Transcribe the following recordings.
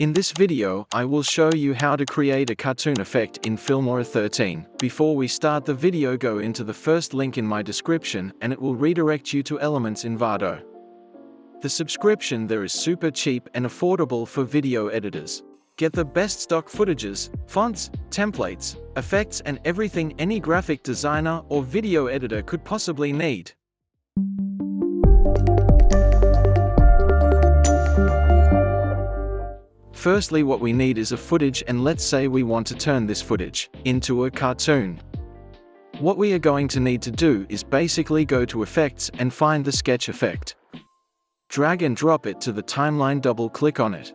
In this video, I will show you how to create a cartoon effect in Filmora 13. Before we start the video, go into the first link in my description and it will redirect you to Elements Envato. The subscription there is super cheap and affordable for video editors. Get the best stock footages, fonts, templates, effects and everything any graphic designer or video editor could possibly need. Firstly, what we need is a footage, and let's say we want to turn this footage into a cartoon. What we are going to need to do is basically go to Effects and find the sketch effect. Drag and drop it to the timeline, double click on it.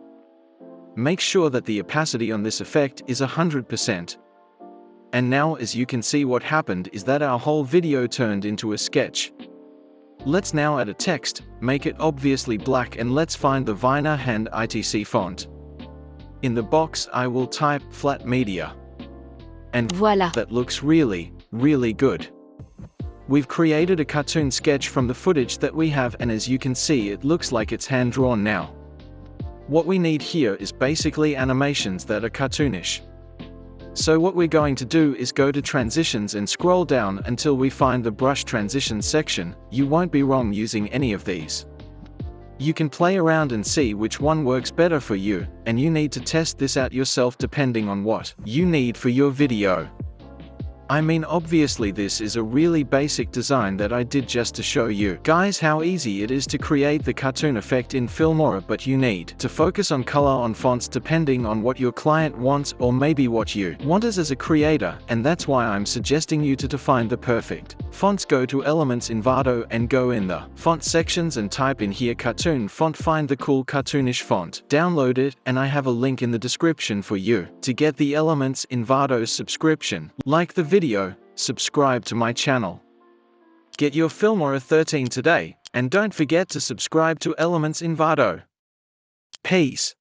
Make sure that the opacity on this effect is 100%. And now, as you can see, what happened is that our whole video turned into a sketch. Let's now add a text, make it obviously black, and let's find the Vina Hand ITC font. In the box I will type flat media. And Voilà. That looks really good. We've created a cartoon sketch from the footage that we have, and as you can see, it looks like it's hand-drawn now. What we need here is basically animations that are cartoonish. So what we're going to do is go to Transitions and scroll down until we find the Brush Transitions section. You won't be wrong using any of these. You can play around and see which one works better for you, and you need to test this out yourself depending on what you need for your video. I mean, obviously this is a really basic design that I did just to show you guys how easy it is to create the cartoon effect in Filmora, but you need to focus on color on fonts depending on what your client wants or maybe what you want as a creator, and that's why I'm suggesting you to find the perfect fonts. Go to Elements Envato and go in the font sections and type in here cartoon font. Find the cool cartoonish font, download it, and I have a link in the description for you to get the Elements Envato subscription. Like the video, subscribe to my channel. Get your Filmora 13 today, and don't forget to subscribe to Elements Envato. Peace.